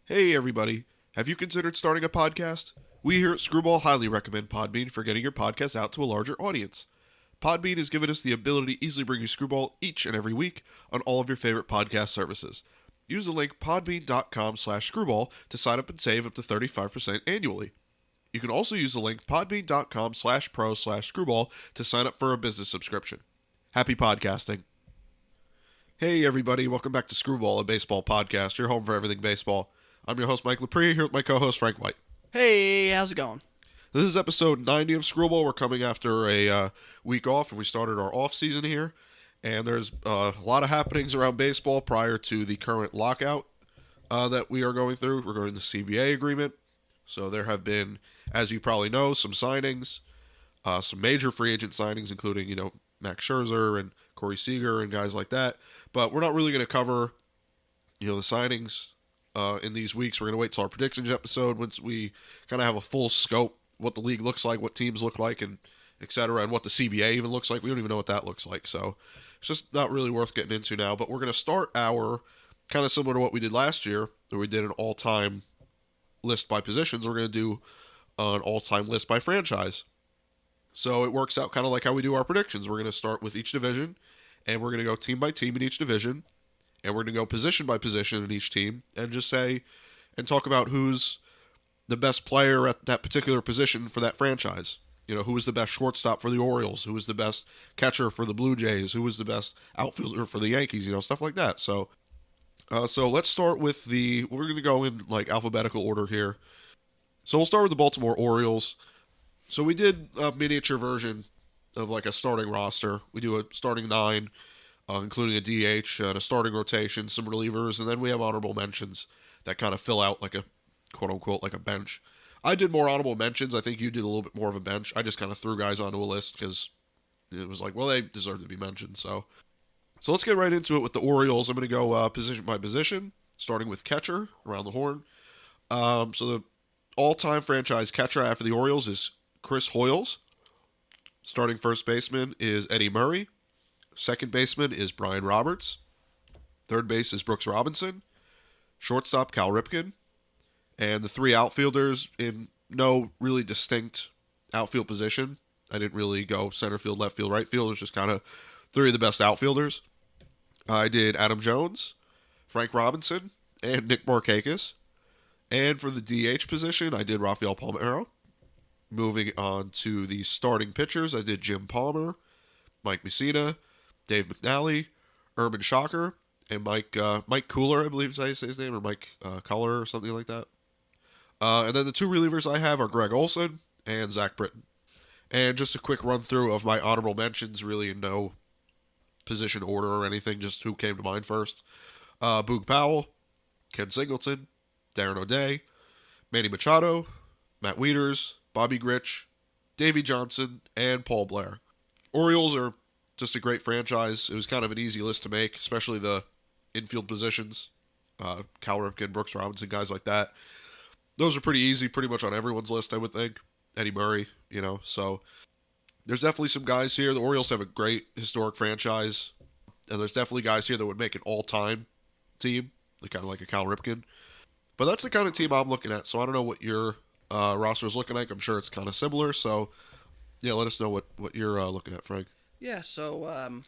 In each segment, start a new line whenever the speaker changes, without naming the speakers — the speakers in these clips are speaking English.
Hey everybody, have you considered starting a podcast? We here at Screwball highly recommend Podbean for getting your podcast out to a larger audience. Podbean has given us the ability to easily bring you Screwball each and every week on all of your favorite podcast services. Use the link podbean.com/screwball to sign up and save up to 35% annually. You can also use the link podbean.com/pro/screwball to sign up for a business subscription. Happy podcasting. Hey everybody, welcome back to Screwball, a baseball podcast, your home for everything baseball. I'm your host Mike Lepre, here with my co-host Frank White.
Hey, how's it going?
This is episode 90 of Screwball. We're coming after a week off, and we started our off season here. And there's a lot of happenings around baseball prior to the current lockout that we are going through regarding the CBA agreement. So there have been, as you probably know, some signings, some major free agent signings, including, Max Scherzer and Corey Seager and guys like that. But we're not really going to cover, the signings in these weeks. We're going to wait till our predictions episode once we kind of have a full scope, what the league looks like, what teams look like, and et cetera, and what the CBA even looks like. We don't even know what that looks like. So it's just not really worth getting into now. But we're going to start our, kind of similar to what we did last year, where we did an all-time list by positions. We're going to do an all-time list by franchise. So it works out kind of like how we do our predictions. We're going to start with each division, and we're going to go team by team in each division, and we're going to go position by position in each team, and just say, and talk about who's the best player at that particular position for that franchise. Who was the best shortstop for the Orioles? Who was the best catcher for the Blue Jays? Who was the best outfielder for the Yankees? Stuff like that. So let's start with we're going to go in like alphabetical order here. So we'll start with the Baltimore Orioles. So we did a miniature version of like a starting roster. We do a starting 9, including a DH and a starting rotation, some relievers, and then we have honorable mentions that kind of fill out like a quote-unquote like a bench. I did more honorable mentions. I think you did a little bit more of a bench. I just kind of threw guys onto a list because it was like, well, they deserve to be mentioned. So let's get right into it with the Orioles. I'm going to go position by position, starting with catcher around the horn. So the all-time franchise catcher after the Orioles is Chris Hoiles. Starting first baseman is Eddie Murray. Second baseman is Brian Roberts. Third base is Brooks Robinson. Shortstop Cal Ripken. And the 3 outfielders in no really distinct outfield position. I didn't really go center field, left field, right field. It was just kind of 3 of the best outfielders. I did Adam Jones, Frank Robinson, and Nick Markakis. And for the DH position, I did Rafael Palmeiro. Moving on to the starting pitchers, I did Jim Palmer, Mike Mussina, Dave McNally, Urban Shocker, and Mike Cooler, I believe is how you say his name, or Mike Culler or something like that. And then the 2 relievers I have are Greg Olson and Zach Britton. And just a quick run through of my honorable mentions, really in no position order or anything, just who came to mind first. Boog Powell, Ken Singleton, Darren O'Day, Manny Machado, Matt Wieters, Bobby Grich, Davey Johnson, and Paul Blair. Orioles are just a great franchise. It was kind of an easy list to make, especially the infield positions. Cal Ripken, Brooks Robinson, guys like that. Those are pretty easy, pretty much on everyone's list, I would think. Eddie Murray, so there's definitely some guys here. The Orioles have a great historic franchise, and there's definitely guys here that would make an all-time team, kind of like a Cal Ripken. But that's the kind of team I'm looking at, so I don't know what your roster is looking like. I'm sure it's kind of similar, so let us know what you're looking at, Frank.
Yeah, so,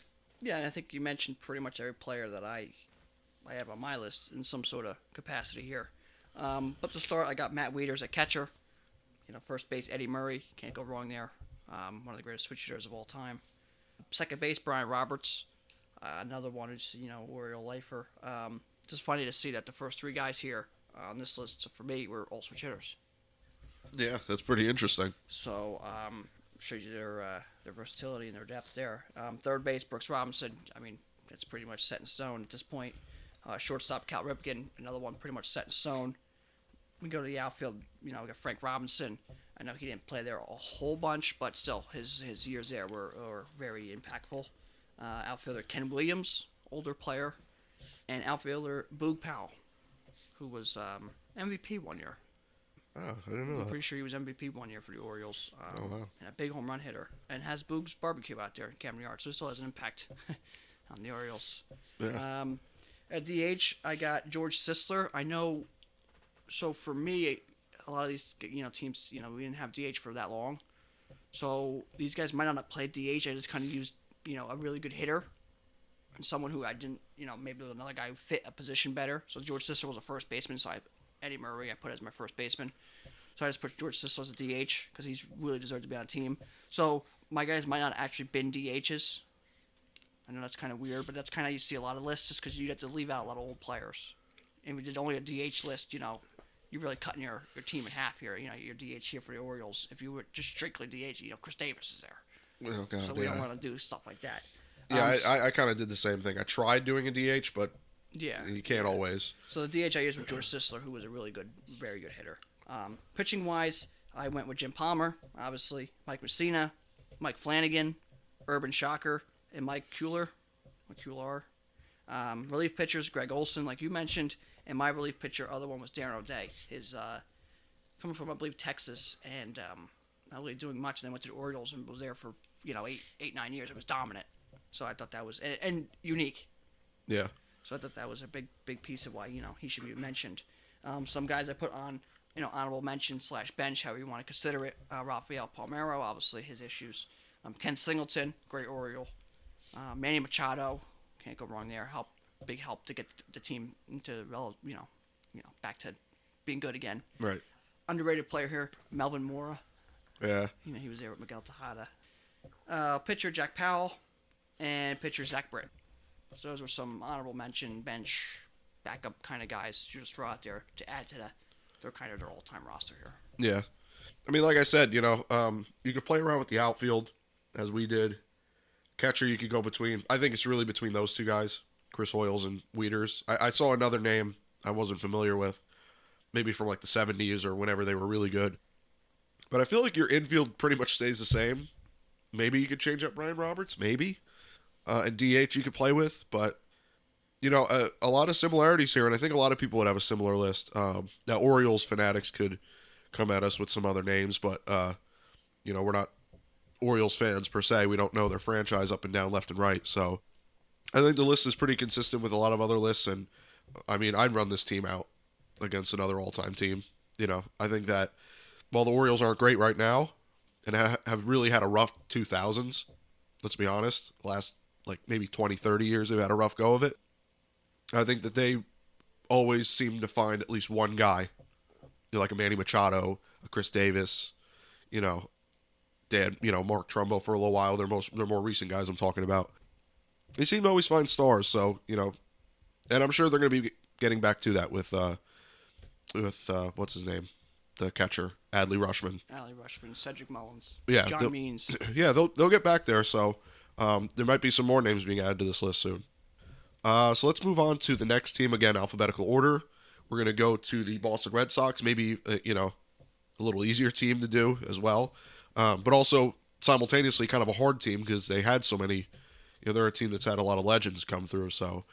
I think you mentioned pretty much every player that I have on my list in some sort of capacity here. But to start, I got Matt Wieters at catcher. First base, Eddie Murray. Can't go wrong there. One of the greatest switch hitters of all time. Second base, Brian Roberts. Another one who's, Oriole lifer. Just funny to see that the first 3 guys here on this list, for me, were all switch hitters.
Yeah, that's pretty interesting.
So, shows you their versatility and their depth there. Third base, Brooks Robinson. I mean, it's pretty much set in stone at this point. Shortstop, Cal Ripken. Another one pretty much set in stone. We go to the outfield, we got Frank Robinson. I know he didn't play there a whole bunch, but still, his years there were very impactful. Outfielder Ken Williams, older player, and outfielder Boog Powell, who was MVP one year.
Oh, I didn't know
I'm
that.
pretty sure he was MVP one year for the Orioles.
Oh, wow.
And a big home run hitter. And has Boog's Barbecue out there in Camden Yards, so it still has an impact on the Orioles.
Yeah.
At DH, I got George Sisler. I know So for me, a lot of these teams, we didn't have DH for that long. So these guys might not have played DH. I just kind of used a really good hitter and someone who I didn't maybe another guy who fit a position better. So George Sisler was a first baseman. So Eddie Murray I put as my first baseman. So I just put George Sisler as a DH because he's really deserved to be on a team. So my guys might not actually been DHs. I know that's kind of weird, but that's kind of how you see a lot of lists just because you have to leave out a lot of old players. And if we did only a DH list, you're really cutting your team in half here. Your DH here for the Orioles. If you were just strictly DH, Chris Davis is there.
Oh, God,
so we don't want to do stuff like that.
Yeah, I kind of did the same thing. I tried doing a DH, but you can't always.
So the DH I used was George Sisler, who was a really good, very good hitter. Pitching-wise, I went with Jim Palmer, obviously, Mike Messina, Mike Flanagan, Urban Shocker, and Mike Kuehler. Relief pitchers, Greg Olson, like you mentioned, and my relief pitcher, other one was Darren O'Day. His coming from, I believe, Texas, and not really doing much. And then went to the Orioles and was there for 8-9 years. It was dominant. So I thought that was and unique.
Yeah.
So I thought that was a big piece of why he should be mentioned. Some guys I put on honorable mention / bench, however you want to consider it. Rafael Palmeiro, obviously his issues. Ken Singleton, great Oriole. Manny Machado, can't go wrong there. Big help to get the team into back to being good again.
Right.
Underrated player here, Melvin Mora.
Yeah.
He was there with Miguel Tejada. Pitcher Jack Powell, and pitcher Zach Britt. So those were some honorable mention, bench, backup kind of guys to just throw out there to add to their all-time roster here.
Yeah. I mean, like I said, you could play around with the outfield, as we did. Catcher, you could go between. I think it's really between those two guys, Chris Hoyles and Wieters. I saw another name I wasn't familiar with, maybe from like the 70s or whenever they were really good. But I feel like your infield pretty much stays the same. Maybe you could change up Ryan Roberts, maybe. And DH you could play with, but a lot of similarities here, and I think a lot of people would have a similar list. Now, Orioles fanatics could come at us with some other names, but we're not Orioles fans per se. We don't know their franchise up and down, left and right. So I think the list is pretty consistent with a lot of other lists, and I mean, I'd run this team out against another all-time team. I think that while the Orioles aren't great right now and have really had a rough 2000s, let's be honest, last maybe 20, 30 years they've had a rough go of it. I think that they always seem to find at least one guy, like a Manny Machado, a Chris Davis, they had, Mark Trumbo for a little while. They're more recent guys I'm talking about. They seem to always find stars, so, and I'm sure they're going to be getting back to that with what's his name? The catcher, Adley Rutschman,
Cedric Mullins,
yeah,
John Means.
Yeah, they'll get back there, so there might be some more names being added to this list soon. So let's move on to the next team, again, alphabetical order. We're going to go to the Boston Red Sox, maybe, a little easier team to do as well. But also simultaneously kind of a hard team because they had so many, they're a team that's had a lot of legends come through. So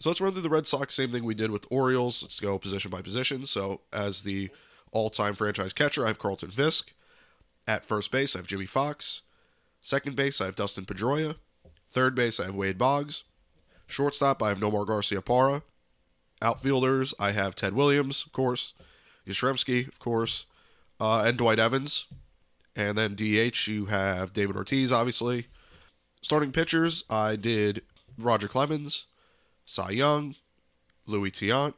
let's run through the Red Sox, same thing we did with the Orioles. Let's go position by position. So as the all-time franchise catcher, I have Carlton Fisk. At first base, I have Jimmy Fox. Second base, I have Dustin Pedroia. Third base, I have Wade Boggs. Shortstop, I have Nomar Garciaparra. Outfielders, I have Ted Williams, of course. Yastrzemski, of course. And Dwight Evans. And then DH, you have David Ortiz, obviously. Starting pitchers, I did Roger Clemens, Cy Young, Louis Tiant,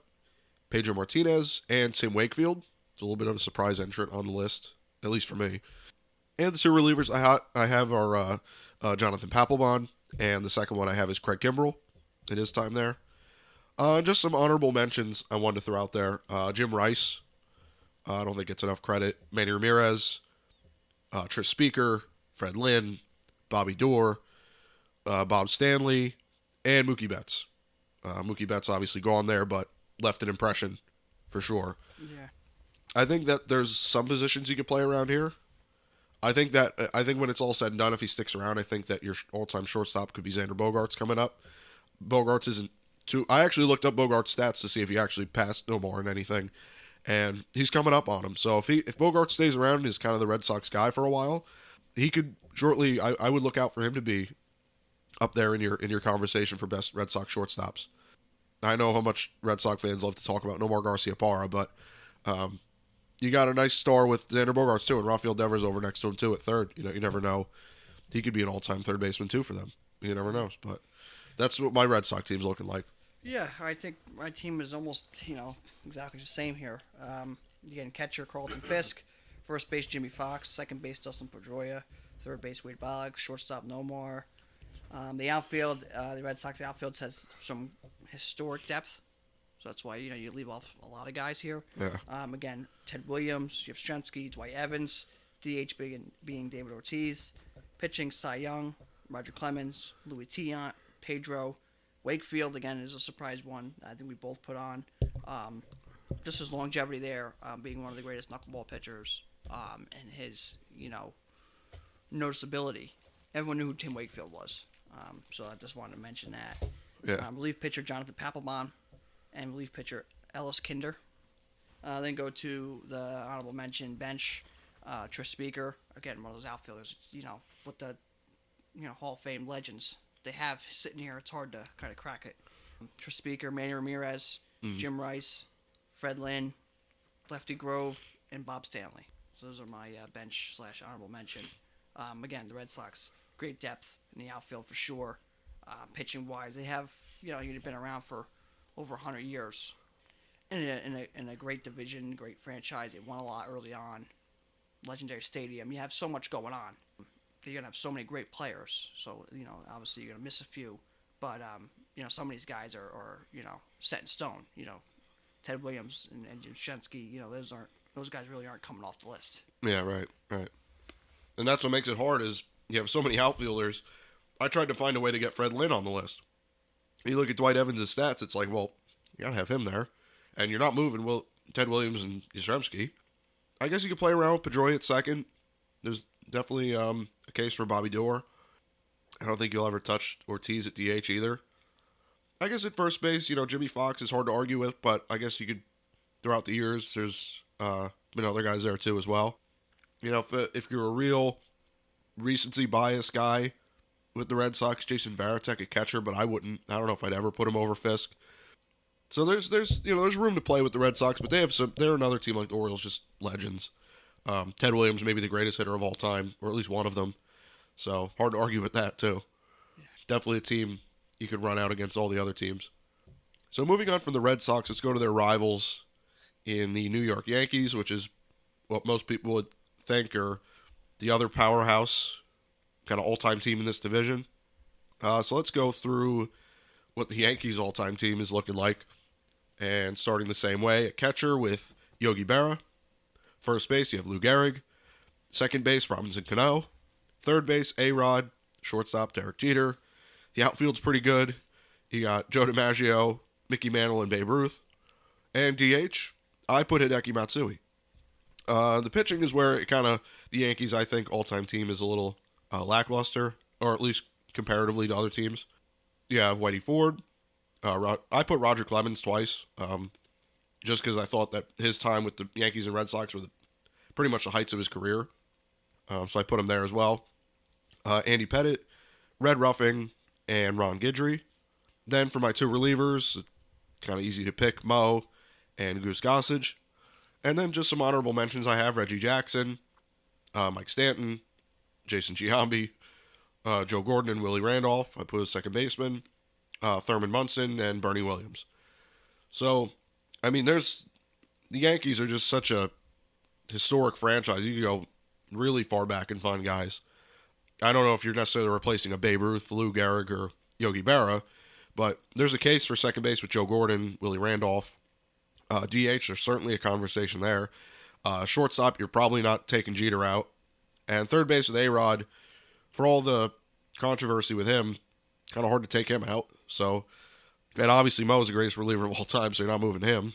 Pedro Martinez, and Tim Wakefield. It's a little bit of a surprise entrant on the list, at least for me. And the two relievers I have are Jonathan Papelbon, and the second one I have is Craig Kimbrell in his time there. Just some honorable mentions I wanted to throw out there. Jim Rice, I don't think gets enough credit. Manny Ramirez, Tris Speaker, Fred Lynn, Bobby Doerr, Bob Stanley, and Mookie Betts. Mookie Betts obviously gone there, but left an impression for sure.
Yeah.
I think that there's some positions you could play around here. I think when it's all said and done, if he sticks around, I think that your all-time shortstop could be Xander Bogaerts coming up. Bogaerts isn't too. I actually looked up Bogaerts' stats to see if he actually passed Nomar in anything, and he's coming up on him. So if Bogaerts stays around and is kind of the Red Sox guy for a while, he could shortly. I would look out for him to be up there in your conversation for best Red Sox shortstops. I know how much Red Sox fans love to talk about Nomar Garciaparra, but you got a nice star with Xander Bogaerts too, and Rafael Devers over next to him too at third. You never know. He could be an all-time third baseman too for them. You never know, but that's what my Red Sox team's looking like.
Yeah, I think my team is almost, exactly the same here. Again, catcher Carlton Fisk, first base Jimmy Fox, second base Dustin Pedroia, third base Wade Boggs, shortstop Nomar. The outfield, the Red Sox outfield has some historic depth, so that's why you leave off a lot of guys here.
Yeah.
Again, Ted Williams, Ypsilanti, Dwight Evans, DH being David Ortiz, pitching Cy Young, Roger Clemens, Louis Tiant, Pedro Wakefield. Again is a surprise one. I think we both put on. Just his longevity there, being one of the greatest knuckleball pitchers, and his noticeability. Everyone knew who Tim Wakefield was. So I just wanted to mention that.
Yeah.
Relief pitcher Jonathan Papelbon and relief pitcher Ellis Kinder. Then go to the honorable mention bench, Tris Speaker. Again, one of those outfielders, with the Hall of Fame legends they have sitting here. It's hard to kind of crack it. Tris Speaker, Manny Ramirez, Jim Rice, Fred Lynn, Lefty Grove, and Bob Stanley. So those are my bench / honorable mention. Again, the Red Sox, great depth in the outfield for sure. Pitching wise, they have you've been around for over 100 years. In a great division, great franchise. They won a lot early on. Legendary stadium. You have so much going on. You're gonna have so many great players. So obviously you're gonna miss a few, but some of these guys are set in stone. Ted Williams and Jim Shensky. Those guys really aren't coming off the list.
Yeah, right. And that's what makes it hard is you have so many outfielders. I tried to find a way to get Fred Lynn on the list. You look at Dwight Evans' stats, it's like, well, you gotta have him there. And you're not moving Ted Williams and Yastrzemski. I guess you could play around with Pedroia at second. There's definitely a case for Bobby Doerr. I don't think you'll ever touch Ortiz at DH either. I guess at first base, Jimmy Fox is hard to argue with, but I guess you could, throughout the years, there's been other guys there too as well. If you're a real recency bias guy with the Red Sox, Jason Varitek at catcher, but I don't know if I'd ever put him over Fisk. So there's room to play with the Red Sox, but they're another team like the Orioles, just legends. Ted Williams may be the greatest hitter of all time, or at least one of them. So hard to argue with that too. Yeah. Definitely a team you could run out against all the other teams. So moving on from the Red Sox, let's go to their rivals in the New York Yankees, which is what most people would think are the other powerhouse, kind of all-time team in this division. So let's go through what the Yankees' all-time team is looking like. And starting the same way, at catcher with Yogi Berra. First base, you have Lou Gehrig. Second base, Robinson Cano. Third base, A-Rod. Shortstop, Derek Jeter. The outfield's pretty good. You got Joe DiMaggio, Mickey Mantle, and Babe Ruth. And DH, I put Hideki Matsui. The pitching is where the Yankees, I think, all-time team is a little lackluster, or at least comparatively to other teams. You have Whitey Ford. I put Roger Clemens twice, just because I thought that his time with the Yankees and Red Sox were pretty much the heights of his career. So I put him there as well. Andy Pettitte, Red Ruffing, and Ron Guidry. Then for my two relievers, kind of easy to pick, Mo and Goose Gossage. And then just some honorable mentions I have, Reggie Jackson, Mike Stanton, Jason Giambi, Joe Gordon and Willie Randolph. I put as second baseman. Thurman Munson, and Bernie Williams. So, the Yankees are just such a historic franchise. You can go really far back and find guys. I don't know if you're necessarily replacing a Babe Ruth, Lou Gehrig, or Yogi Berra, but there's a case for second base with Joe Gordon, Willie Randolph. DH, there's certainly a conversation there. Shortstop, you're probably not taking Jeter out. And third base with A-Rod, for all the controversy with him, kind of hard to take him out. So, and obviously Mo is the greatest reliever of all time, so you're not moving him.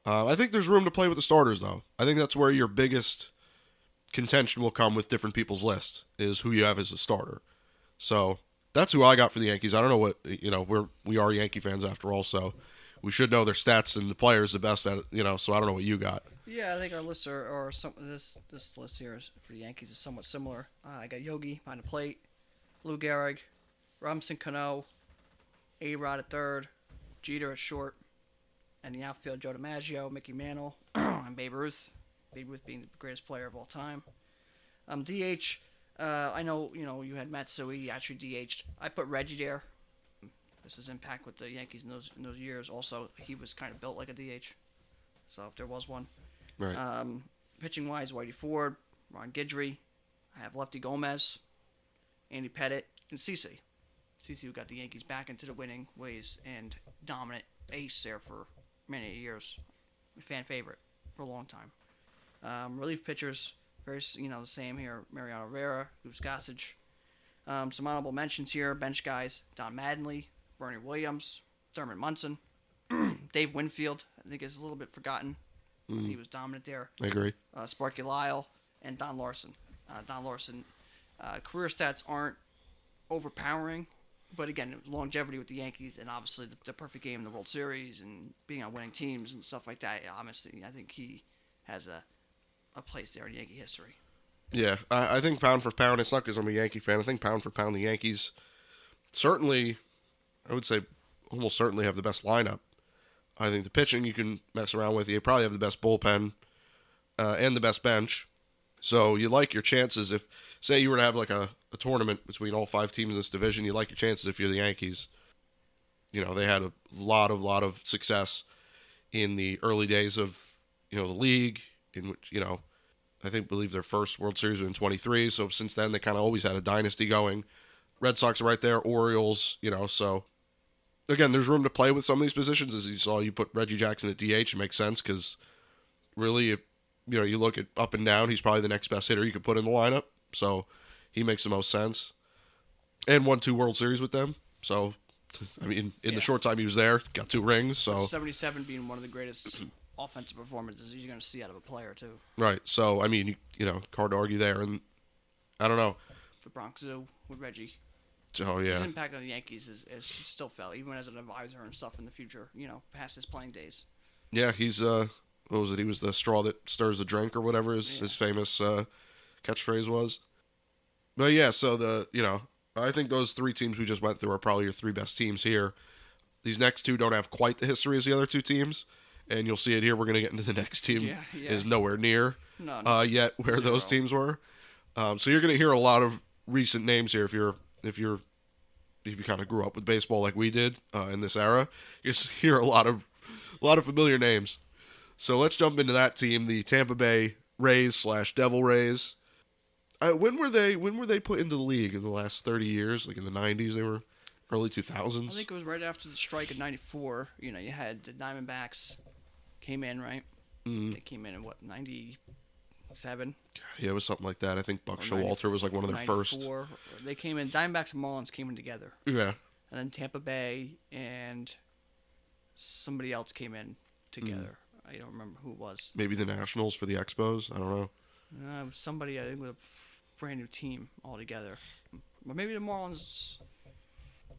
I think there's room to play with the starters, though. I think that's where your biggest contention will come with different people's lists, is who you have as a starter. So, that's who I got for the Yankees. I don't know what, we are Yankee fans after all, so we should know their stats and the players the best at it, so I don't know what you got.
Yeah, I think our lists this list here for the Yankees is somewhat similar. I got Yogi behind the plate, Lou Gehrig, Robinson Cano, A-Rod at third, Jeter at short, and the outfield Joe DiMaggio, Mickey Mantle, and Babe Ruth. Babe Ruth being the greatest player of all time. DH. I know you had Matsui. He actually DH'd. I put Reggie there. This is impact with the Yankees in those years. Also, he was kind of built like a DH. So if there was one.
Right.
Pitching wise, Whitey Ford, Ron Guidry. I have Lefty Gomez, Andy Pettitte, and CeCe. CeCe who got the Yankees back into the winning ways and dominant ace there for many years. A fan favorite for a long time. Relief pitchers, very the same here. Mariano Rivera, Goose Gossage. Some honorable mentions here. Bench guys: Don Mattingly, Bernie Williams, Thurman Munson, Dave Winfield. I think is a little bit forgotten. He was dominant there.
I agree.
Sparky Lyle and Don Larson. Don Larson, career stats aren't overpowering, but again, longevity with the Yankees and obviously the perfect game in the World Series and being on winning teams and stuff like that. Honestly, I think he has a place there in Yankee history.
Yeah, I think pound for pound, it's not because I'm a Yankee fan. I think pound for pound, the Yankees certainly, I would say, almost certainly have the best lineup. I think the pitching you can mess around with. You probably have the best bullpen and the best bench. So you like your chances if, say, you were to have like a tournament between all 5 teams in this division. You like your chances if you're the Yankees. They had a lot of success in the early days of the league, in which believe their first World Series was in 23. So since then they kind of always had a dynasty going. Red Sox are right there, Orioles. So again, there's room to play with some of these positions. As you saw, you put Reggie Jackson at DH. It makes sense because really, if you look at up and down, he's probably the next best hitter you could put in the lineup. So he makes the most sense. And won 2 World Series with them. So, in the short time he was there, got 2 rings. So
77 being one of the greatest offensive performances you're going to see out of a player too.
Right. So hard to argue there. And I don't know.
The Bronx Zoo with Reggie.
Oh yeah.
His impact on the Yankees is still felt, even as an advisor and stuff in the future. Past his playing days.
Yeah, he's what was it? He was the straw that stirs the drink, or whatever his famous catchphrase was. But yeah, so I think those 3 teams we just went through are probably your 3 best teams here. These next 2 don't have quite the history as the other 2 teams, and you'll see it here. We're going to get into the next team is nowhere near yet where
0.
those teams were. So you're going to hear a lot of recent names here if you kind of grew up with baseball like we did in this era. You just hear a lot of familiar names. So let's jump into that team, the Tampa Bay Rays / Devil Rays. When were they put into the league? In the last 30 years? Like in the 90s, they were early 2000s?
I think it was right after the strike in 94. You had the Diamondbacks came in, right? Mm-hmm. They came in 97?
Yeah, it was something like that. I think Buck Showalter was like one of their first.
They came in, Diamondbacks and Marlins came in together.
Yeah.
And then Tampa Bay and somebody else came in together. I don't remember who it was.
Maybe the Nationals for the Expos? I don't know.
Somebody, I think, with a brand new team altogether. Or maybe the Marlins.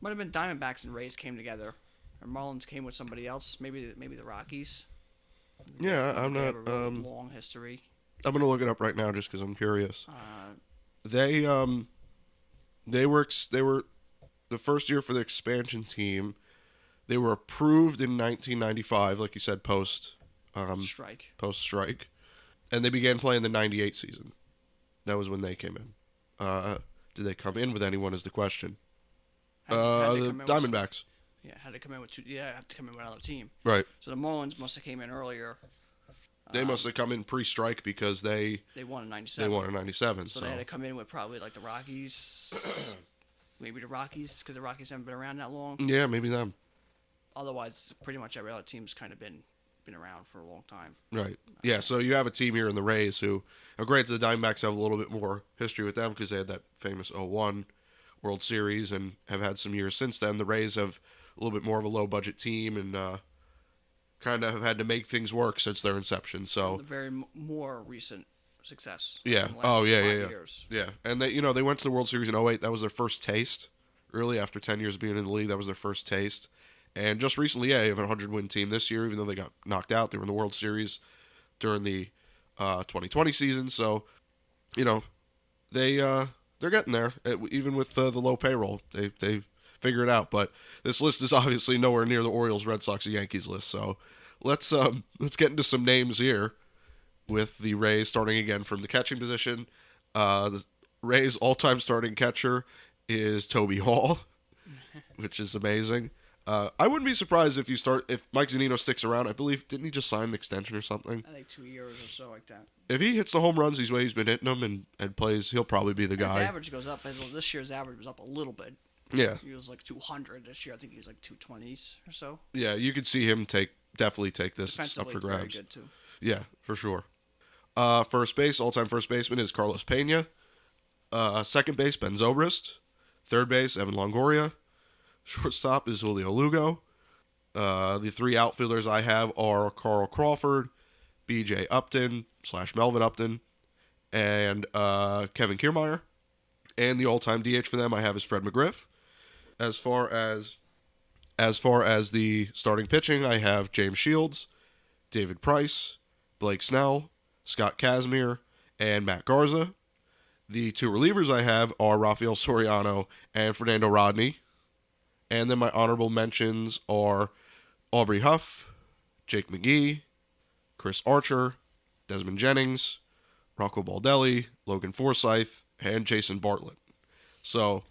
Might have been Diamondbacks and Rays came together. Or Marlins came with somebody else. Maybe the Rockies.
Yeah, I'm not.
Have a really long history.
I'm gonna look it up right now just because I'm curious. They were the first year for the expansion team. They were approved in 1995, like you said, post strike, and they began playing the 98 season. That was when they came in. Did they come in with anyone? Is the question. The Diamondbacks.
Had to come in with 2. Yeah, have to come in with another team.
Right.
So the Marlins must have came in earlier.
They must have come in pre-strike because they
won in 97.
They won in 97.
So they had to come in with probably like the Rockies. Maybe the Rockies, because the Rockies haven't been around that long.
Yeah, maybe them.
Otherwise, pretty much every other team's kind of been around for a long time.
Right. Yeah, so you have a team here in the Rays who, granted the Diamondbacks have a little bit more history with them because they had that famous 01 World Series and have had some years since then. The Rays have a little bit more of a low-budget team and kind of have had to make things work since their inception. So
the very more recent success.
Yeah.
In the last 5 years.
Yeah. And they went to the World Series in 08. That was their first taste. Really, after 10 years of being in the league, that was their first taste. And just recently, you have a 100-win team this year, even though they got knocked out. They were in the World Series during the 2020 season. So, they're getting there. Even with the low payroll, they've figure it out. But this list is obviously nowhere near the Orioles, Red Sox, or Yankees list. So let's get into some names here with the Rays starting again from the catching position. The Rays' all-time starting catcher is Toby Hall, which is amazing. I wouldn't be surprised if Mike Zunino sticks around. I believe, didn't he just sign an extension or something?
I think 2 years or so like that.
If he hits the home runs these ways he's been hitting them and plays, he'll probably be the guy.
His average goes up. This year's average was up a little bit.
Yeah.
He was like 200 this year. I think he was like 220s or so.
Yeah, you could see him definitely take this up for grabs.
Very good too.
Yeah, for sure. First base, all-time first baseman is Carlos Pena. Second base, Ben Zobrist. Third base, Evan Longoria. Shortstop is Julio Lugo. The three outfielders I have are Carl Crawford, B.J. Upton / Melvin Upton, and Kevin Kiermaier. And the all-time DH for them I have is Fred McGriff. As far as the starting pitching, I have James Shields, David Price, Blake Snell, Scott Kazmir, and Matt Garza. The two relievers I have are Rafael Soriano and Fernando Rodney. And then my honorable mentions are Aubrey Huff, Jake McGee, Chris Archer, Desmond Jennings, Rocco Baldelli, Logan Forsythe, and Jason Bartlett. So,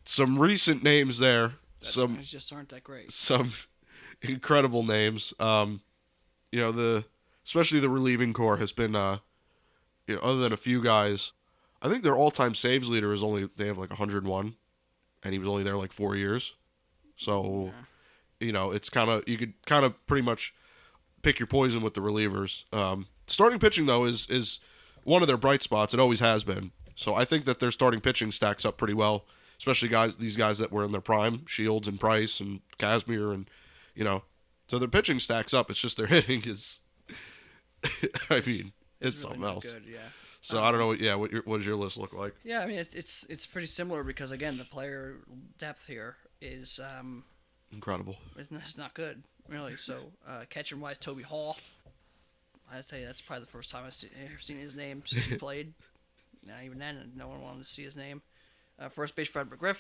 some recent names there. Some
just aren't that great.
Some incredible names. Especially the relieving core has been, other than a few guys, I think their all-time saves leader they have like 101, and he was only there like 4 years. So, it's you could kind of pretty much pick your poison with the relievers. Starting pitching, though, is one of their bright spots. It always has been. So I think that their starting pitching stacks up pretty well, especially these guys that were in their prime, Shields and Price and Kazmir, and, so their pitching stacks up. It's just their hitting is, it's
really
something else.
Good, yeah.
So I don't know. Yeah, what does your list look like?
Yeah, I mean it's pretty similar because again the player depth here is
incredible.
It's not good really. So catching wise, Toby Hall. I'd say that's probably the first time I've seen his name since he played. Even then, no one wanted to see his name. First base, Fred McGriff.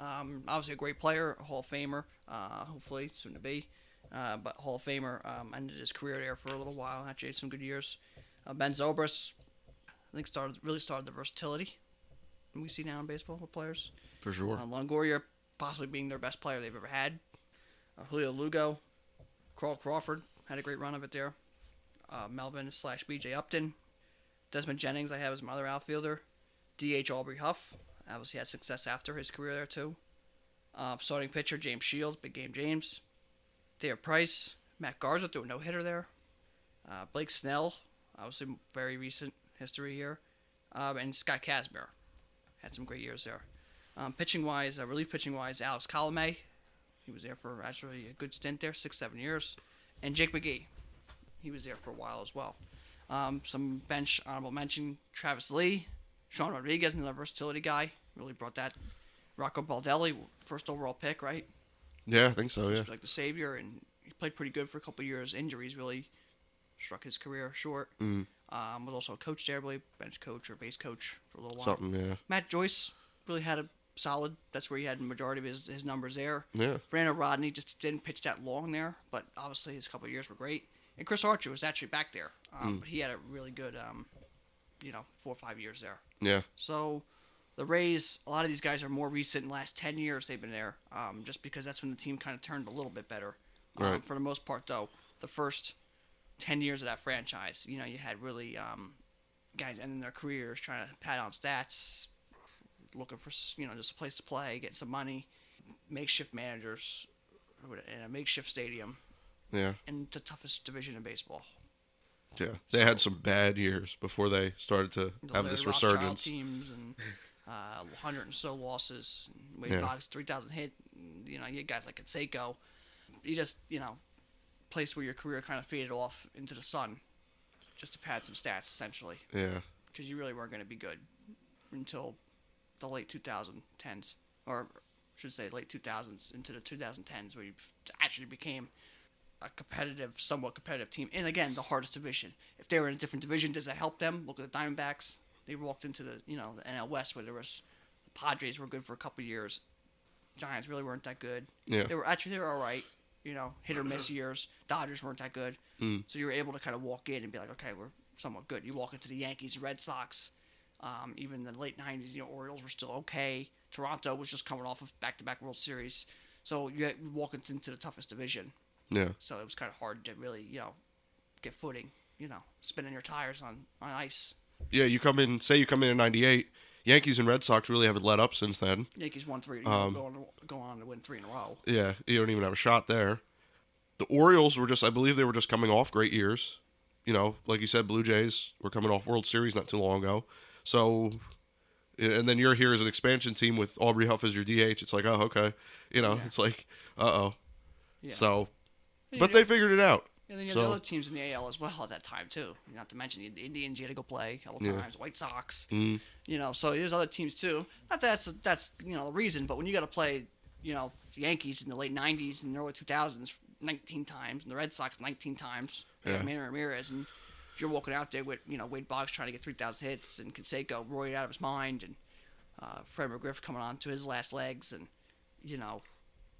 Obviously a great player, a Hall of Famer. Hopefully soon to be. But Hall of Famer. Ended his career there for a little while. Actually had some good years. Ben Zobrist. I think really started the versatility we see now in baseball with players.
For sure.
Longoria possibly being their best player they've ever had. Julio Lugo, Carl Crawford had a great run of it there. Melvin / B.J. Upton. Desmond Jennings I have as my other outfielder. D.H. Aubrey Huff. Obviously had success after his career there too. Starting pitcher James Shields, Big Game James. David Price. Matt Garza threw a no-hitter there. Blake Snell, obviously very recent history here. And Scott Kazmir had some great years there. Pitching-wise, relief pitching-wise, Alex Colomé. He was there for actually a good stint there, 6-7 years. And Jake McGee. He was there for a while as well. Some bench honorable mention, Travis Lee. Sean Rodriguez, another versatility guy. Really brought that. Rocco Baldelli, first overall pick, right?
Yeah, I think so, yeah.
Like the savior, and he played pretty good for a couple of years. Injuries really struck his career short. Was also a coach there, I believe, bench coach or base coach for a little while.
Something, yeah.
Matt Joyce really had a solid. That's where he had the majority of his numbers there.
Yeah.
Fernando Rodney just didn't pitch that long there, but obviously his couple of years were great. And Chris Archer was actually back there, but he had a really good, 4 or 5 years there.
Yeah.
So the Rays, a lot of these guys are more recent. In the last 10 years they've been there, just because that's when the team kind of turned a little bit better.
Right.
For the most part, though, the first 10 years of that franchise, you had really guys ending their careers trying to pad on stats, looking for just a place to play, getting some money, makeshift managers in a makeshift stadium.
Yeah.
And the toughest division in baseball.
Yeah, they had some bad years before they started to have this resurgence.
Teams and 100 and so losses. Wade Boggs 3,000 hit. You had guys like Canseco. You just place where your career kind of faded off into the sun, just to pad some stats essentially.
Yeah.
Because you really weren't going to be good until the late 2010s, or I should say late 2000s into the 2010s, where you actually became a somewhat competitive team. And again, the hardest division. If they were in a different division, does that help them? Look at the Diamondbacks. They walked into the NL West where the Padres were good for a couple of years. Giants really weren't that good.
Yeah.
They were all right. Hit or miss years. Dodgers weren't that good. So you were able to kind of walk in and be like, okay, we're somewhat good. You walk into the Yankees, Red Sox, even in the late 90s, Orioles were still okay. Toronto was just coming off of back-to-back World Series. So you walk into the toughest division.
Yeah.
So it was kind of hard to really, get footing, spinning your tires on ice.
Yeah, you come in in 98. Yankees and Red Sox really haven't let up since then.
Yankees won 3, going on to win 3 in a row.
Yeah, you don't even have a shot there. The Orioles I believe they were just coming off great years. Like you said, Blue Jays were coming off World Series not too long ago. So, and then you're here as an expansion team with Aubrey Huff as your DH. It's like, oh, okay. It's like, uh-oh. Yeah. So, but they figured it out.
And then you had the other teams in the AL as well at that time, too. Not to mention the Indians, you had to go play a couple times. White Sox. So there's other teams, too. Not that's the reason, but when you got to play, the Yankees in the late 90s and the early 2000s 19 times, and the Red Sox 19 times, Manny Ramirez, and you're walking out there with, Wade Boggs trying to get 3,000 hits, and Canseco roaring out of his mind, and Fred McGriff coming on to his last legs, and,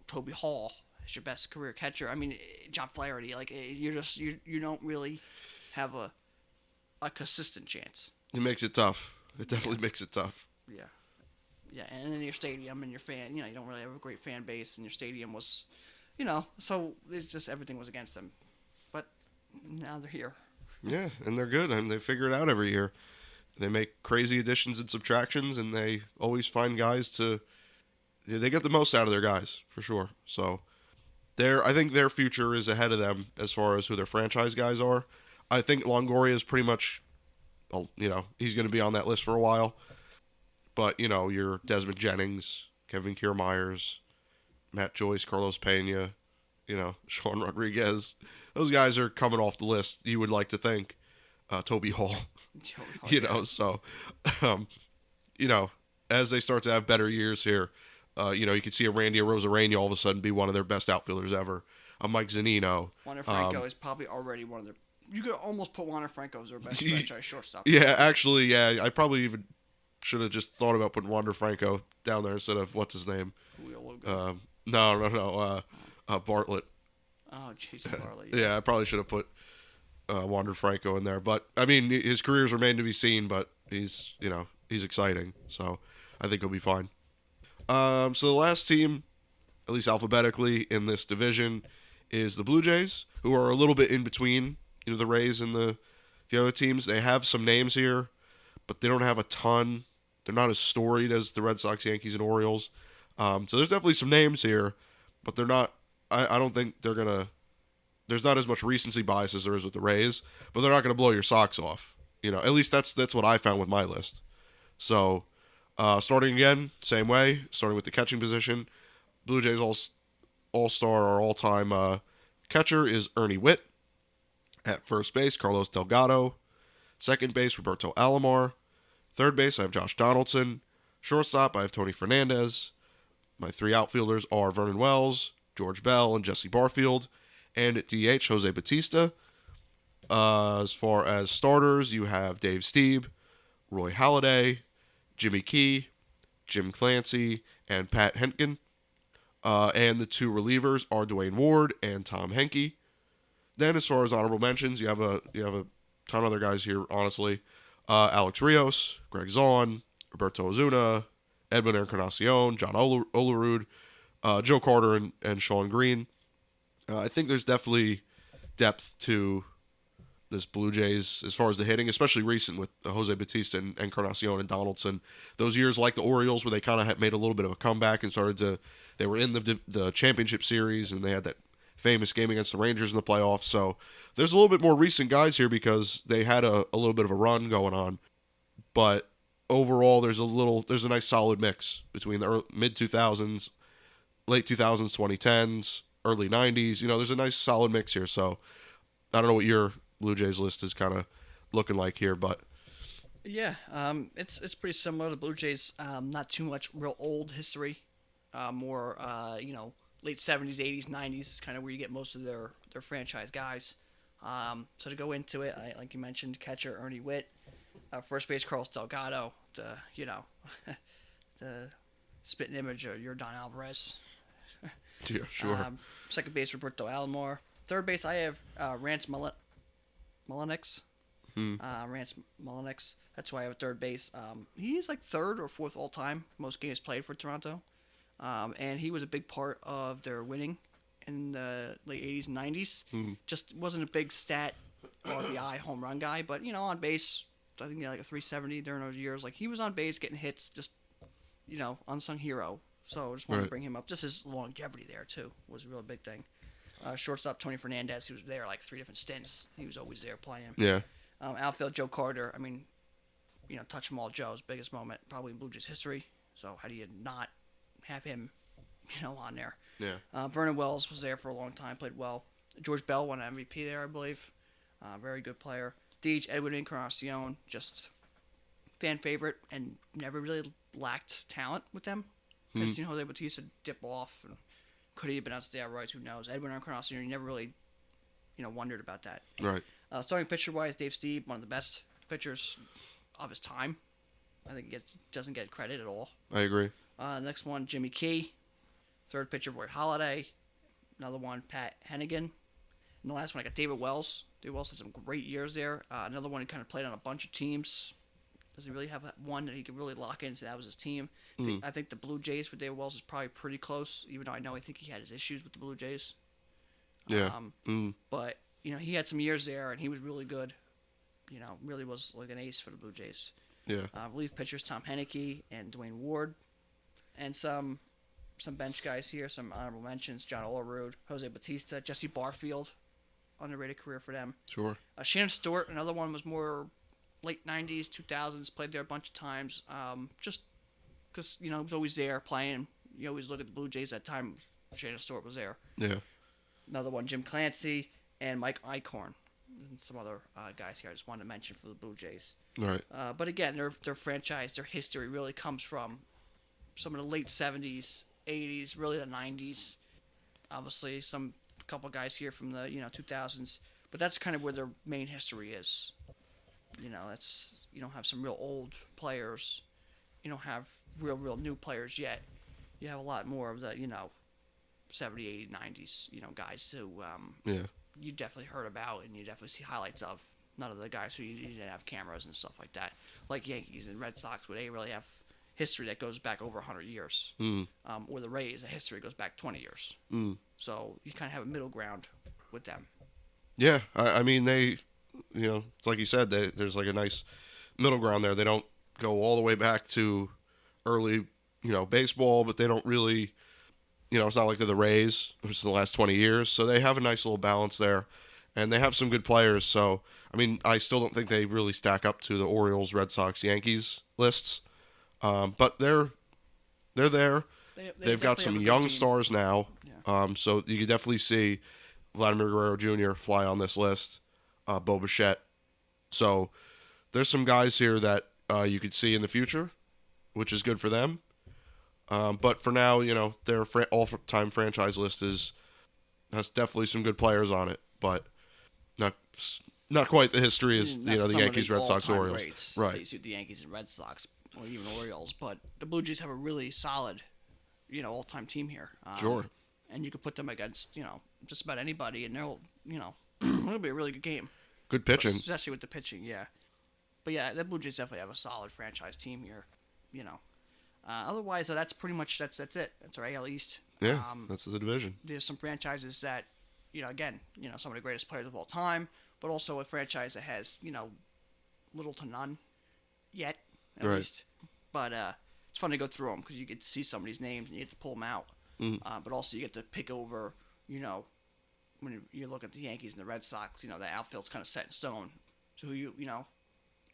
Toby Hall is your best career catcher. I mean, John Flaherty, like, you don't really have a consistent chance.
It makes it tough. It definitely makes it tough.
Yeah. Yeah, and in your stadium and your fan, you don't really have a great fan base, and your stadium was, so it's just everything was against them. But now they're here.
Yeah, and they're good, and they figure it out every year. They make crazy additions and subtractions, and they always find guys they get the most out of their guys, for sure. So, I think their future is ahead of them as far as who their franchise guys are. I think Longoria is pretty much, he's going to be on that list for a while. But, your Desmond Jennings, Kevin Kiermaiers, Matt Joyce, Carlos Pena, Sean Rodriguez. Those guys are coming off the list, you would like to think. Toby Hall. So, as they start to have better years here, you could see a Randy Arozarena all of a sudden be one of their best outfielders ever. A Mike Zunino.
Wander Franco is probably already one of their... You could almost put Wander Franco as their best franchise shortstop.
Yeah, actually, yeah. I probably even should have just thought about putting Wander Franco down there instead of, what's his name? No. Bartlett.
Oh, Jason Bartlett.
Yeah, I probably should have put Wander Franco in there. But, I mean, his careers remain to be seen, but he's exciting. So, I think he'll be fine. So, the last team, at least alphabetically, in this division is the Blue Jays, who are a little bit in between, the Rays and the other teams. They have some names here, but they don't have a ton. They're not as storied as the Red Sox, Yankees, and Orioles. So, there's definitely some names here, but they're not... I don't think they're going to... There's not as much recency bias as there is with the Rays, but they're not going to blow your socks off. At least that's what I found with my list. So, starting again, same way, starting with the catching position. Blue Jays all-star, our all-time catcher is Ernie Whitt. At first base, Carlos Delgado. Second base, Roberto Alomar. Third base, I have Josh Donaldson. Shortstop, I have Tony Fernandez. My 3 outfielders are Vernon Wells, George Bell, and Jesse Barfield. And at DH, Jose Batista. As far as starters, you have Dave Stieb, Roy Halladay, Jimmy Key, Jim Clancy, and Pat Hentgen. And the 2 relievers are Dwayne Ward and Tom Henke. Then, as far as honorable mentions, you have a ton of other guys here, honestly. Alex Rios, Greg Zaun, Roberto Ozuna, Edwin Encarnacion, John Olerud, Joe Carter, and Sean Green. I think there's definitely depth to this Blue Jays as far as the hitting, especially recent with Jose Batista and Encarnacion and Donaldson. Those years like the Orioles where they kind of made a little bit of a comeback and they were in the championship series and they had that famous game against the Rangers in the playoffs. So there's a little bit more recent guys here because they had a little bit of a run going on. But overall, there's a nice solid mix between the mid 2000s, late 2000s, 2010s, early 90s. There's a nice solid mix here. So I don't know what your Blue Jays list is kind of looking like here, but
yeah, it's pretty similar. The Blue Jays, not too much real old history, more late 70s, 80s, 90s is kind of where you get most of their franchise guys. So to go into it, like you mentioned, catcher Ernie Whitt, first base Carlos Delgado, the spitting image of your Don Alvarez.
Yeah, sure.
Second base, Roberto Alomar. Third base, I have Rance Mulliniks. Rance Mulliniks. That's why I have a third base. He is like third or fourth all time, most games played for Toronto. And he was a big part of their winning in the late 80s and 90s. Just wasn't a big stat RBI home run guy, but, on base, I think he had like a 370 during those years. Like, he was on base getting hits, just, unsung hero. So I just wanted to bring him up. Just his longevity there, too, was a real big thing. Shortstop Tony Fernandez, he was there like 3 different stints. He was always there playing.
Yeah.
Outfield Joe Carter. I mean, touch them all Joe's biggest moment probably in Blue Jays history. So how do you not have him, on there?
Yeah.
Vernon Wells was there for a long time, played well. George Bell won an MVP there, I believe. Very good player. DH Edwin Encarnacion, just fan favorite and never really lacked talent with them. I've seen Jose Bautista dip off and could he have been on steroids? Who knows? Edwin Encarnacion, you never really, wondered about that.
Right.
Starting pitcher-wise, Dave Stieb, one of the best pitchers of his time. I think he doesn't get credit at all.
I agree.
Next one, Jimmy Key. Third pitcher, Roy Halladay. Another one, Pat Hennigan. And the last one, I got David Wells. David Wells had some great years there. Another one, he kind of played on a bunch of teams. Doesn't really have that one that he could really lock in and say that was his team. I think the Blue Jays for David Wells is probably pretty close, even though I think he had his issues with the Blue Jays.
Yeah.
But, he had some years there, and he was really good. Really was like an ace for the Blue Jays.
Yeah.
Relief pitchers Tom Henneke and Dwayne Ward. And some bench guys here, some honorable mentions. John Olerud, Jose Bautista, Jesse Barfield. Underrated career for them.
Sure.
Shannon Stewart, another one, was more late 90s, 2000s, played there a bunch of times. Just because, he was always there playing. You always look at the Blue Jays at that time. Shannon Stewart was there.
Yeah.
Another one, Jim Clancy and Mike Eichhorn. And some other guys here I just wanted to mention for the Blue Jays.
Right.
But again, their franchise, their history really comes from some of the late 70s, 80s, really the 90s. Obviously, a couple guys here from the 2000s. But that's kind of where their main history is. That's you don't have some real old players. You don't have real new players yet. You have a lot more of the 70, 80, 90s guys who you definitely heard about and you definitely see highlights of. None of the guys who you didn't have cameras and stuff like that, like Yankees and Red Sox, where they really have history that goes back over 100 years. Or the Rays, a history goes back 20 years. So you kind of have a middle ground with them.
Yeah, I mean they, it's like you said, there's like a nice middle ground there. They don't go all the way back to early, baseball, but they don't really, it's not like they're the Rays, which is the last 20 years. So they have a nice little balance there, and they have some good players. So, I mean, I still don't think they really stack up to the Orioles, Red Sox, Yankees lists, but they're there. They've got some young stars now, so you can definitely see Vladimir Guerrero Jr. fly on this list, Bo Bichette. So there's some guys here that you could see in the future, which is good for them. But for now, their all-time franchise list has definitely some good players on it, but not quite the history as the Yankees, Red Sox, Orioles.
Greats.
Right.
You see the Yankees and Red Sox, or even Orioles, but the Blue Jays have a really solid, all-time team here.
Sure.
And you could put them against, just about anybody, and they'll, it'll be a really good game.
Good pitching.
Especially with the pitching, yeah. But yeah, the Blue Jays definitely have a solid franchise team here, Otherwise, that's pretty much that's it. That's our AL East.
Yeah, that's the division.
There's some franchises that, again, some of the greatest players of all time, but also a franchise that has, little to none yet, at least. But it's fun to go through them because you get to see some of these names and you get to pull them out. But also you get to pick over, when you look at the Yankees and the Red Sox, the outfield's kind of set in stone. So who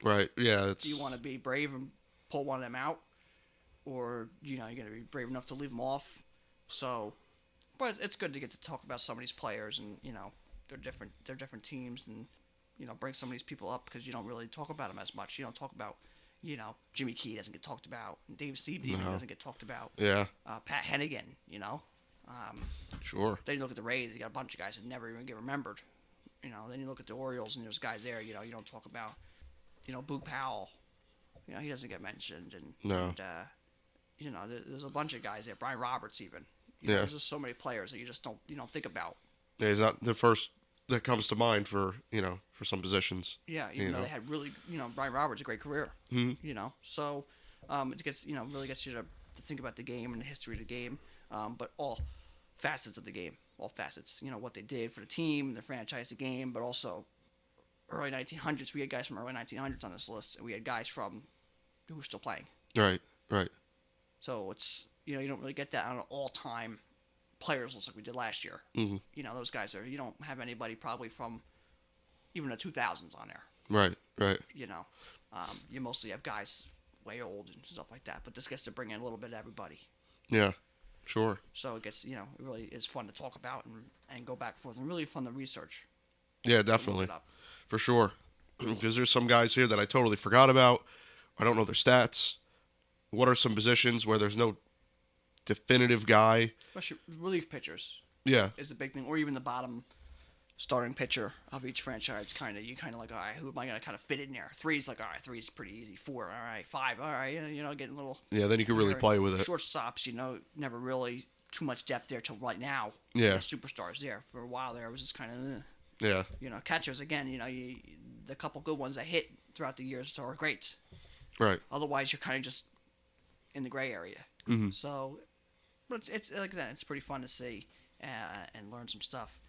Right, yeah.
Do you want to be brave and pull one of them out? Or, you're going to be brave enough to leave them off? So, but it's good to get to talk about some of these players and, they're different teams and, bring some of these people up because you don't really talk about them as much. You don't talk about, Jimmy Key doesn't get talked about. Dave Stieb doesn't get talked about.
Yeah.
Pat Hennigan,
Sure.
Then you look at the Rays, you got a bunch of guys that never even get remembered. Then you look at the Orioles and there's guys there, you don't talk about, Boog Powell. He doesn't get mentioned. And there's a bunch of guys there. Brian Roberts even. There's just so many players that you don't think about.
Yeah, he's not the first that comes to mind for for some positions.
Yeah, even though they had really, Brian Roberts a great career.
Mm-hmm.
So it gets, really gets you to think about the game and the history of the game, but all facets of the game, all facets. What they did for the team, the franchise, the game, but also early 1900s. We had guys from early 1900s on this list, and we had guys from who were still playing.
Right.
So it's you don't really get that on an all-time players list like we did last year.
Mm-hmm.
Those guys are you don't have anybody probably from even the 2000s on there.
Right.
You mostly have guys way old and stuff like that, but this gets to bring in a little bit of everybody.
Yeah, sure.
So it gets, it really is fun to talk about and go back and forth, and really fun to research.
Yeah, definitely, for sure. Because there's some guys here that I totally forgot about. I don't know their stats. What are some positions where there's no definitive guy?
Especially relief pitchers.
Yeah,
is the big thing, or even the bottom starting pitcher of each franchise. You kind of like, all right, who am I gonna kind of fit in there? Three's like, all right, three's pretty easy. 4, all right, 5, all right, getting a little.
Yeah, then you can really play with it.
Shortstops, never really too much depth there till right now.
Yeah,
superstars there for a while there. It was just kind of.
Yeah.
Catchers again. The couple good ones that hit throughout the years are great.
Right.
Otherwise, you're kind of just in the gray area.
Mm-hmm.
So, but it's like that. It's pretty fun to see and learn some stuff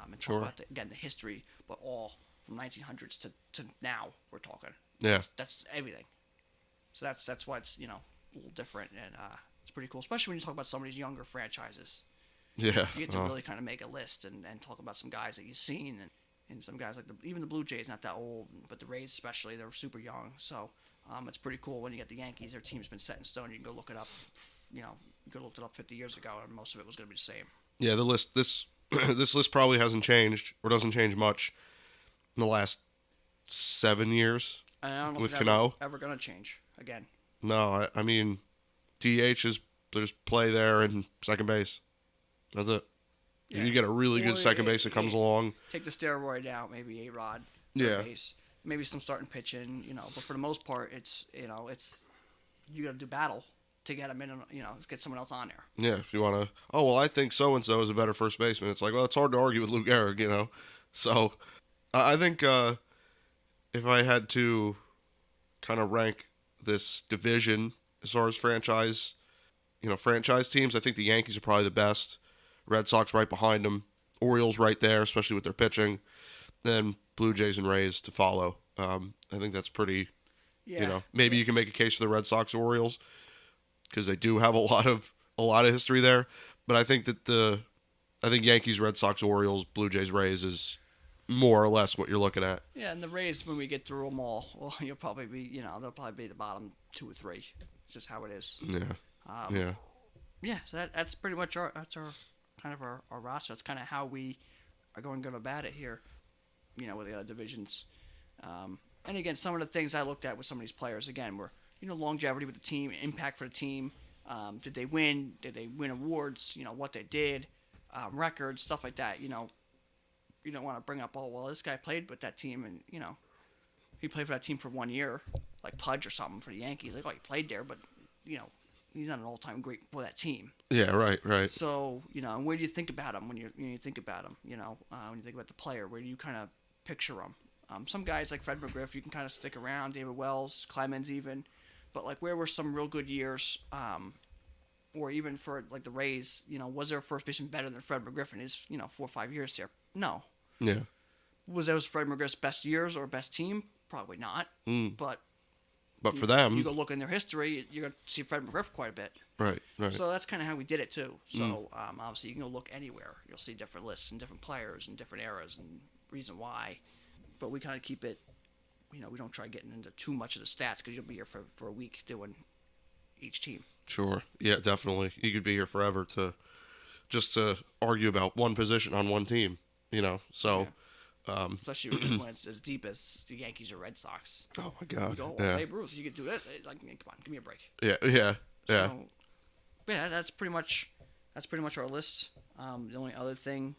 and talk about the history, but all from 1900s to now we're talking.
Yeah.
That's everything. So that's why it's a little different, and it's pretty cool, especially when you talk about some of these younger franchises.
Yeah.
You get to really kind of make a list and talk about some guys that you've seen and some guys like even the Blue Jays, not that old, but the Rays especially, they're super young. So it's pretty cool when you get the Yankees. Their team's been set in stone. You can go look it up. You could have looked it up 50 years ago, and most of it was going to be the same.
Yeah, the list this list probably hasn't changed or doesn't change much in the last 7 years.
I don't know
with
if
Cano.
it's ever going to change again.
No, I mean, DH is there's play there and second base. That's it.
Yeah.
If you get a really good second base that comes along.
Take the steroid out, maybe A-Rod.
Yeah.
Base, maybe some starting pitching, but for the most part, it's you got to do battle to get them in, get someone else on there.
Yeah, if you want to, I think so-and-so is a better first baseman. It's like, well, it's hard to argue with Lou Gehrig, So, I think if I had to kind of rank this division as far as franchise teams, I think the Yankees are probably the best. Red Sox right behind them. Orioles right there, especially with their pitching. Then Blue Jays and Rays to follow. I think that's pretty, maybe you can make a case for the Red Sox Orioles because they do have a lot of history there. But I think that Yankees, Red Sox, Orioles, Blue Jays, Rays is more or less what you're looking at.
Yeah, and the Rays, when we get through them all, you'll probably be, they'll probably be the bottom 2 or 3. It's just how it is.
Yeah.
Yeah, so that's pretty much our kind of our roster. That's kind of how we are going to go about it here, with the other divisions. And again, some of the things I looked at with some of these players, again, were, longevity with the team, impact for the team. Did they win? Did they win awards? What they did, records, stuff like that. You don't want to bring up, this guy played with that team and, he played for that team for 1 year, like Pudge or something for the Yankees. Like, he played there, but, he's not an all-time great for that team.
Yeah, right.
So, and where do you think about him when you think about him? When you think about the player, where do you kind of picture him? Some guys like Fred McGriff, you can kind of stick around. David Wells, Clemens, even, but like where were some real good years? Or even for like the Rays, was there a first baseman better than Fred McGriff in his 4 or 5 years there? No.
Yeah.
Was those Fred McGriff's best years or best team? Probably not. But
for them,
you go look in their history, you're going to see Fred McGriff quite a bit.
Right.
So that's kind of how we did it too. So obviously you can go look anywhere. You'll see different lists and different players and different eras and reason why. But we kind of keep it, we don't try getting into too much of the stats because you'll be here for a week doing each team.
Sure. Yeah, definitely. You could be here forever to argue about one position on one team, so...
Yeah. Especially when it's as deep as the Yankees or Red Sox.
Oh my God!
You go, Babe Ruth, you could do that. Like, come on, give me a break.
Yeah.
So, that's pretty much our list. The only other thing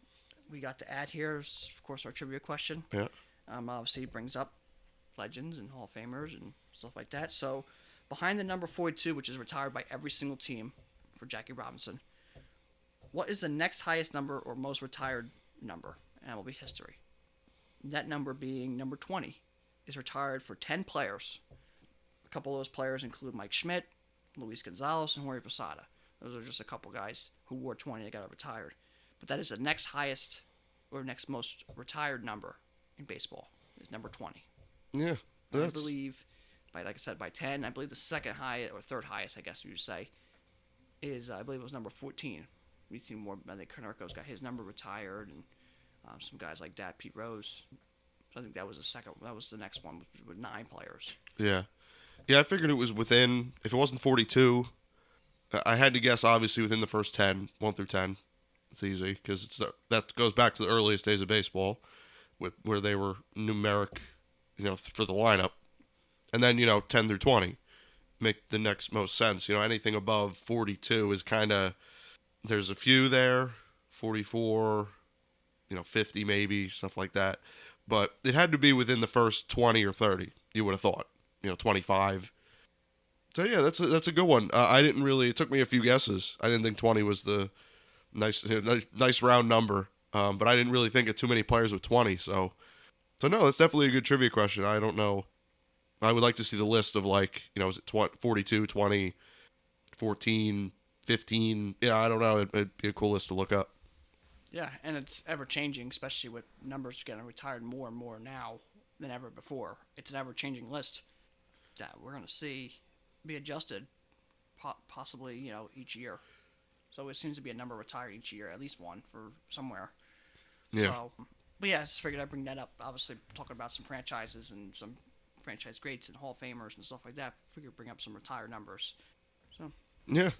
we got to add here is, of course, our trivia question.
Yeah.
Obviously, it brings up legends and Hall of Famers and stuff like that. So, behind the number 42, which is retired by every single team for Jackie Robinson, what is the next highest number or most retired number in MLB history? That number being number 20 is retired for 10 players. A couple of those players include Mike Schmidt, Luis Gonzalez, and Jorge Posada. Those are just a couple guys who wore 20 that got retired. But that is the next highest or next most retired number in baseball is number 20.
Yeah,
I believe, like I said, by 10. I believe the second highest or third highest, I guess you would say, is I believe it was number 14. We've seen more. I think Konerko's got his number retired, and some guys like that, Pete Rose. So I think that was the second. That was the next one with 9 players.
Yeah. I figured it was within. If it wasn't 42, I had to guess obviously within the first 10, 1 through 10. It's easy because that goes back to the earliest days of baseball, where they were numeric, for the lineup, and then 10 through 20 make the next most sense. Anything above 42 is kind of, there's a few there, 44, 50 maybe, stuff like that, but it had to be within the first 20 or 30. You would have thought, 25. So yeah, that's a good one. I didn't really. It took me a few guesses. I didn't think 20 was the nice round number, but I didn't really think of too many players with 20. So no, that's definitely a good trivia question. I don't know. I would like to see the list of is it 42, 20, 14, 15. Yeah, I don't know. It'd be a cool list to look up.
Yeah, and it's ever changing, especially with numbers getting retired more and more now than ever before. It's an ever changing list that we're going to see be adjusted possibly, each year. So it seems to be a number retired each year, at least one for somewhere.
Yeah.
So, but yeah, I just figured I'd bring that up. Obviously, talking about some franchises and some franchise greats and Hall of Famers and stuff like that. Figured bring up some retired numbers. So.
Yeah,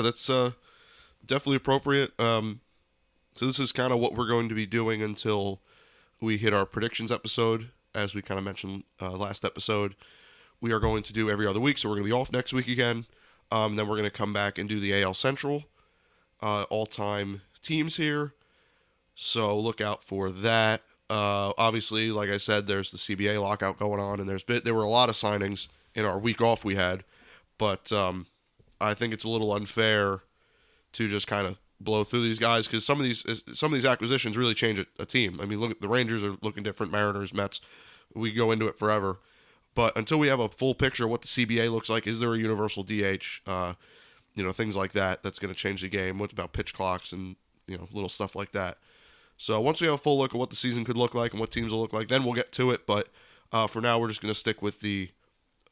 that's definitely appropriate. So this is kind of what we're going to be doing until we hit our predictions episode. As we kind of mentioned last episode, we are going to do every other week, so we're going to be off next week again. Then we're going to come back and do the AL Central all-time teams here. So look out for that. Obviously, like I said, there's the CBA lockout going on, and there were a lot of signings in our week off we had. But I think it's a little unfair to just kind of blow through these guys because some of these acquisitions really change a team. I mean, look at the Rangers are looking different, Mariners, Mets. We go into it forever. But until we have a full picture of what the CBA looks like, is there a universal DH? Things like that. That's going to change the game. What about pitch clocks and little stuff like that? So once we have a full look at what the season could look like and what teams will look like, then we'll get to it. But for now, we're just going to stick with the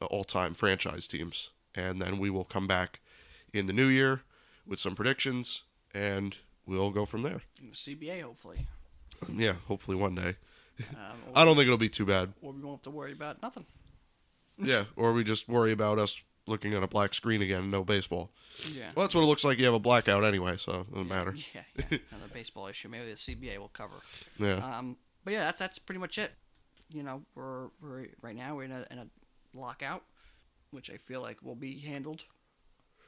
all-time franchise teams, and then we will come back in the new year with some predictions, and we'll go from there.
CBA, hopefully.
Yeah, hopefully one day. I don't think it'll be too bad.
Or we won't have to worry about nothing.
Yeah, or we just worry about us looking at a black screen again, no baseball.
Yeah.
Well, that's what it looks like. You have a blackout anyway, so it doesn't matter.
Yeah. Another baseball issue. Maybe the CBA will cover.
Yeah.
But yeah, that's pretty much it. We're right now we're in a lockout, which I feel like will be handled.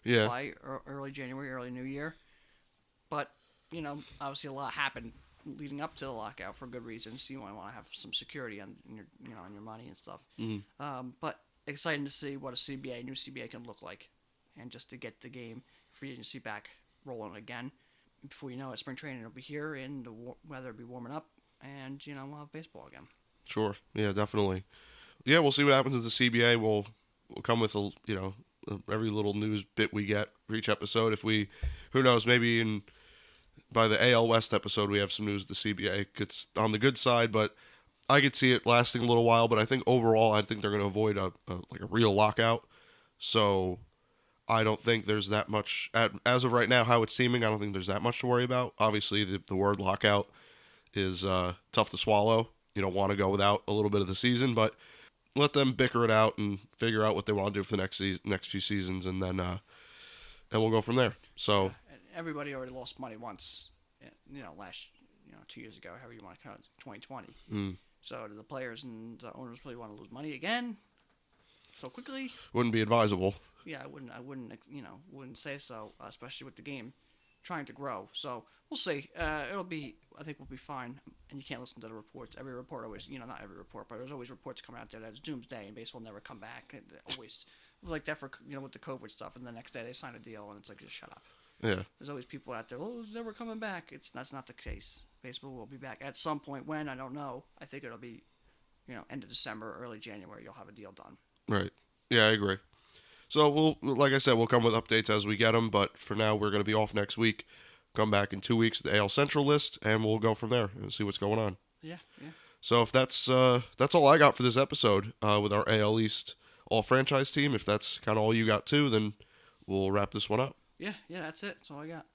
Yeah.
By early January, early New Year. But obviously a lot happened leading up to the lockout for good reasons. You want to have some security on your on your money and stuff.
Mm-hmm.
But exciting to see what a new CBA can look like, and just to get the game free agency back rolling again. Before you know it, spring training will be here, and the weather will be warming up, and we'll have baseball again.
Sure. Yeah, definitely. Yeah, we'll see what happens with the CBA. We'll come with every little news bit we get for each episode. Who knows, maybe by the AL West episode, we have some news of the CBA. It's on the good side, but I could see it lasting a little while. But I think overall, I think they're going to avoid a real lockout. So I don't think there's that much, as of right now, how it's seeming, I don't think there's that much to worry about. Obviously, the word lockout is tough to swallow. You don't want to go without a little bit of the season, but let them bicker it out and figure out what they want to do for the next few seasons, and then we'll go from there. So
everybody already lost money once, last 2 years ago, however you want to count it, 2020. So do the players and the owners really want to lose money again so quickly?
Wouldn't be advisable.
Yeah, I wouldn't say so, especially with the game trying to grow. So we'll see. I think we'll be fine. And you can't listen to the reports. Every report always, not every report, but there's always reports coming out there that it's doomsday and baseball will never come back. And always it was like that for with the COVID stuff. And the next day they sign a deal and it's like, just shut up.
Yeah.
There's always people out there. Oh, it's never coming back. That's not the case. Baseball will be back at some point. When, I don't know. I think it'll be, end of December, early January. You'll have a deal done.
Right. Yeah, I agree. So like I said, we'll come with updates as we get them. But for now, we're going to be off next week. Come back in 2 weeks, the AL Central list, and we'll go from there and see what's going on.
Yeah.
So if that's all I got for this episode with our AL East all franchise team. If that's kind of all you got too, then we'll wrap this one up.
Yeah, that's it. That's all I got.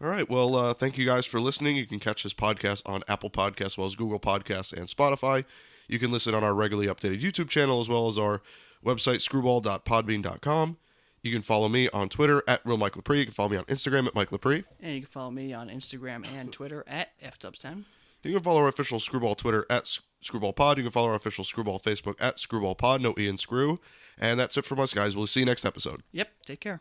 All right. Well, thank you guys for listening. You can catch this podcast on Apple Podcasts, as well as Google Podcasts and Spotify. You can listen on our regularly updated YouTube channel, as well as our website, screwball.podbean.com. You can follow me on Twitter at RealMikeLepre. You can follow me on Instagram at Mike Lepre.
And you can follow me on Instagram and Twitter at FDubs10.
You can follow our official Screwball Twitter at ScrewballPod. You can follow our official Screwball Facebook at ScrewballPod. No E in Screw. And that's it from us, guys. We'll see you next episode.
Yep. Take care.